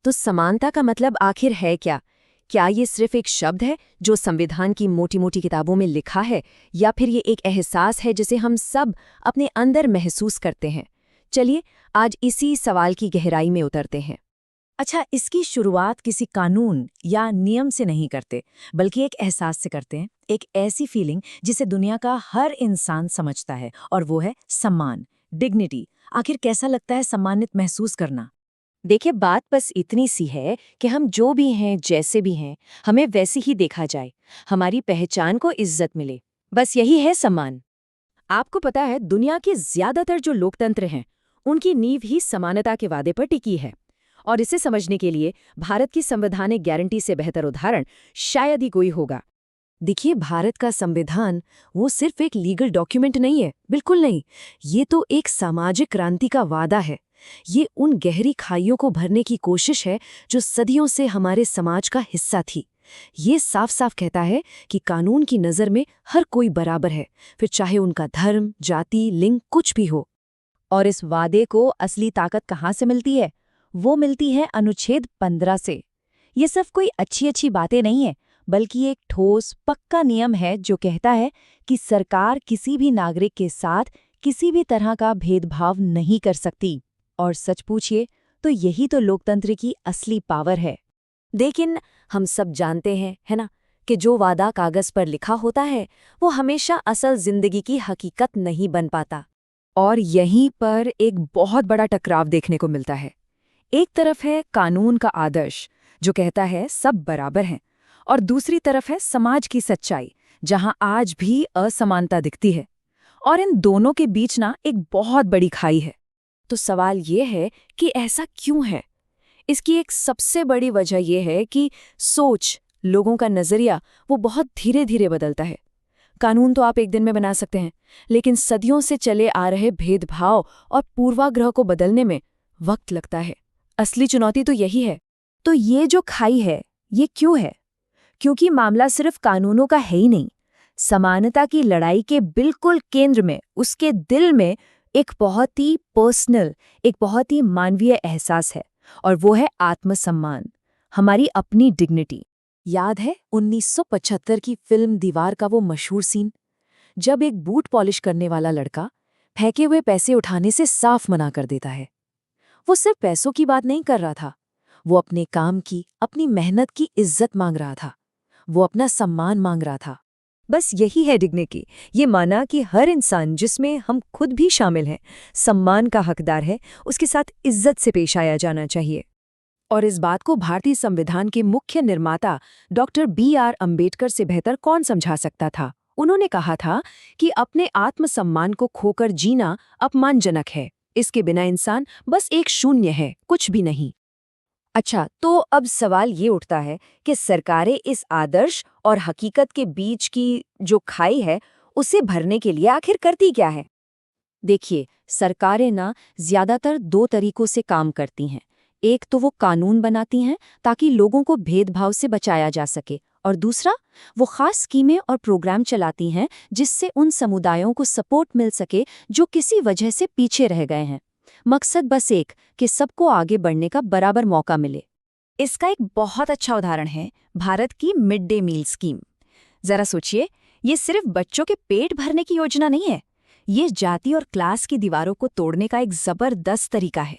तो समानता का मतलब आखिर है क्या? क्या ये सिर्फ एक शब्द है जो संविधान की मोटी मोटी किताबों में लिखा है, या फिर ये एक एहसास है जिसे हम सब अपने अंदर महसूस करते हैं? चलिए आज इसी सवाल की गहराई में उतरते हैं। अच्छा, इसकी शुरुआत किसी कानून या नियम से नहीं करते, बल्कि एक एहसास से करते हैं। एक ऐसी फीलिंग जिसे दुनिया का हर इंसान समझता है, और वो है सम्मान, डिग्निटी। आखिर कैसा लगता है सम्मानित महसूस करना? देखिए, बात बस इतनी सी है कि हम जो भी हैं, जैसे भी हैं, हमें वैसे ही देखा जाए, हमारी पहचान को इज्जत मिले। बस यही है सम्मान। आपको पता है, दुनिया के ज्यादातर जो लोकतंत्र हैं, उनकी नींव ही समानता के वादे पर टिकी है। और इसे समझने के लिए भारत की संवैधानिक गारंटी से बेहतर उदाहरण शायद ही कोई होगा। देखिए, भारत का संविधान वो सिर्फ एक लीगल डॉक्यूमेंट नहीं है, बिल्कुल नहीं। ये तो एक सामाजिक क्रांति का वादा है। ये उन गहरी खाइयों को भरने की कोशिश है जो सदियों से हमारे समाज का हिस्सा थी। ये साफ साफ कहता है कि कानून की नज़र में हर कोई बराबर है, फिर चाहे उनका धर्म, जाति, लिंग कुछ भी हो। और इस वादे को असली ताकत कहाँ से मिलती है? वो मिलती है अनुच्छेद 15 से। ये सिर्फ कोई अच्छी अच्छी बातें नहीं है, बल्कि एक ठोस पक्का नियम है जो कहता है कि सरकार किसी भी नागरिक के साथ किसी भी तरह का भेदभाव नहीं कर सकती। और सच पूछिए तो यही तो लोकतंत्र की असली पावर है। लेकिन हम सब जानते हैं, है ना, कि जो वादा कागज पर लिखा होता है वो हमेशा असल जिंदगी की हकीकत नहीं बन पाता। और यहीं पर एक बहुत बड़ा टकराव देखने को मिलता है। एक तरफ है कानून का आदर्श जो कहता है सब बराबर हैं, और दूसरी तरफ है समाज की सच्चाई जहां आज भी असमानता दिखती है। और इन दोनों के बीच ना एक बहुत बड़ी खाई है। तो सवाल ये है कि ऐसा क्यों है? इसकी एक सबसे बड़ी वजह यह है कि सोच, लोगों का नजरिया वो बहुत धीरे धीरे बदलता है। कानून तो आप एक दिन में बना सकते हैं, लेकिन सदियों से चले आ रहे भेदभाव और पूर्वाग्रह को बदलने में वक्त लगता है। असली चुनौती तो यही है। तो ये जो खाई है, ये क्यों है? क्योंकि मामला सिर्फ कानूनों का है ही नहीं। समानता की लड़ाई के बिल्कुल केंद्र में, उसके दिल में एक बहुत ही पर्सनल, एक बहुत ही मानवीय एहसास है, और वो है आत्मसम्मान, हमारी अपनी डिग्निटी। याद है 1975 की फिल्म दीवार का वो मशहूर सीन, जब एक बूट पॉलिश करने वाला लड़का फेंके हुए पैसे उठाने से साफ मना कर देता है। वो सिर्फ पैसों की बात नहीं कर रहा था, वो अपने काम की, अपनी मेहनत की इज्जत मांग रहा था। वो अपना सम्मान मांग रहा था। बस यही है डिग्निटी। ये माना कि हर इंसान, जिसमें हम खुद भी शामिल हैं, सम्मान का हकदार है, उसके साथ इज्जत से पेश आया जाना चाहिए। और इस बात को भारतीय संविधान के मुख्य निर्माता डॉक्टर B.R. अम्बेडकर से बेहतर कौन समझा सकता था? उन्होंने कहा था कि अपने आत्मसम्मान को खोकर जीना अपमानजनक है। इसके बिना इंसान बस एक शून्य है, कुछ भी नहीं। अच्छा, तो अब सवाल ये उठता है कि सरकारें इस आदर्श और हकीकत के बीच की जो खाई है, उसे भरने के लिए आखिर करती क्या है? देखिए, सरकारें ना ज्यादातर दो तरीकों से काम करती हैं। एक तो वो कानून बनाती हैं ताकि लोगों को भेदभाव से बचाया जा सके, और दूसरा, वो खास स्कीमें और प्रोग्राम चलाती हैं जिससे उन समुदायों को सपोर्ट मिल सके जो किसी वजह से पीछे रह गए हैं। मकसद बस एक, कि सबको आगे बढ़ने का बराबर मौका मिले। इसका एक बहुत अच्छा उदाहरण है भारत की मिड डे मील स्कीम। जरा सोचिए, ये सिर्फ बच्चों के पेट भरने की योजना नहीं है, ये जाति और क्लास की दीवारों को तोड़ने का एक जबरदस्त तरीका है।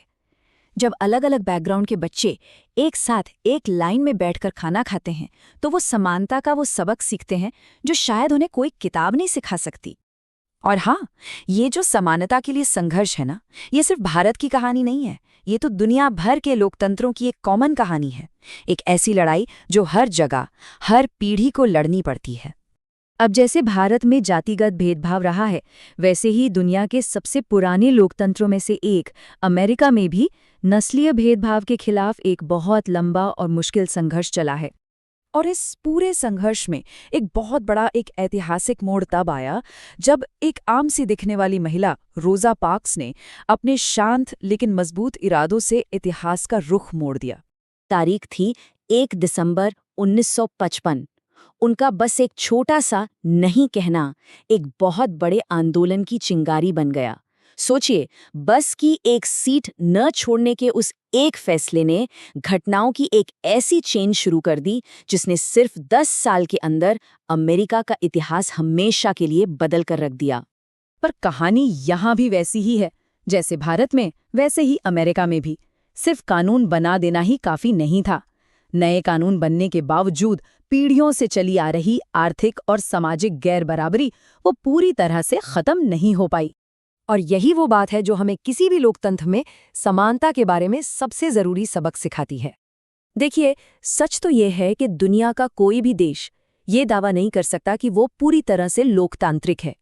जब अलग अलग बैकग्राउंड के बच्चे एक साथ एक लाइन में बैठकर खाना खाते हैं, तो वो समानता का वो सबक सीखते हैं जो शायद उन्हें कोई किताब नहीं सिखा सकती। और हाँ, ये जो समानता के लिए संघर्ष है ना, ये सिर्फ भारत की कहानी नहीं है, ये तो दुनिया भर के लोकतंत्रों की एक कॉमन कहानी है। एक ऐसी लड़ाई जो हर जगह, हर पीढ़ी को लड़नी पड़ती है। अब जैसे भारत में जातिगत भेदभाव रहा है, वैसे ही दुनिया के सबसे पुराने लोकतंत्रों में से एक, अमेरिका में भी नस्लीय भेदभाव के खिलाफ एक बहुत लंबा और मुश्किल संघर्ष चला है। और इस पूरे संघर्ष में एक बहुत बड़ा एक ऐतिहासिक मोड़ तब आया जब एक आम सी दिखने वाली महिला रोजा पार्क्स ने अपने शांत लेकिन मजबूत इरादों से इतिहास का रुख मोड़ दिया। तारीख थी 1 दिसंबर 1955। उनका बस एक छोटा सा नहीं कहना एक बहुत बड़े आंदोलन की चिंगारी बन गया। सोचिए, बस की एक सीट न छोड़ने के उस एक फैसले ने घटनाओं की एक ऐसी चेन शुरू कर दी जिसने सिर्फ 10 साल के अंदर अमेरिका का इतिहास हमेशा के लिए बदल कर रख दिया। पर कहानी यहाँ भी वैसी ही है, जैसे भारत में वैसे ही अमेरिका में भी। सिर्फ कानून बना देना ही काफी नहीं था। नए कानून बनने के बावजूद पीढ़ियों से चली आ रही आर्थिक और सामाजिक गैर बराबरी वो पूरी तरह से खत्म नहीं हो पाई। और यही वो बात है जो हमें किसी भी लोकतंत्र में समानता के बारे में सबसे जरूरी सबक सिखाती है। देखिए, सच तो ये है कि दुनिया का कोई भी देश ये दावा नहीं कर सकता कि वो पूरी तरह से लोकतांत्रिक है।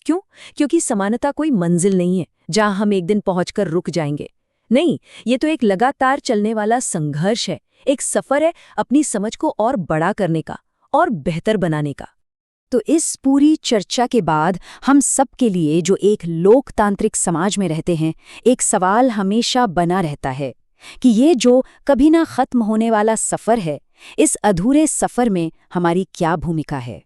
क्यों? क्योंकि समानता कोई मंजिल नहीं है जहां हम एक दिन पहुंचकर रुक जाएंगे। नहीं, ये तो एक लगातार चलने वाला संघर्ष है, एक सफर है अपनी समझ को और बड़ा करने का और बेहतर बनाने का। तो इस पूरी चर्चा के बाद हम सब के लिए जो एक लोकतांत्रिक समाज में रहते हैं, एक सवाल हमेशा बना रहता है कि ये जो कभी ना खत्म होने वाला सफर है, इस अधूरे सफर में हमारी क्या भूमिका है।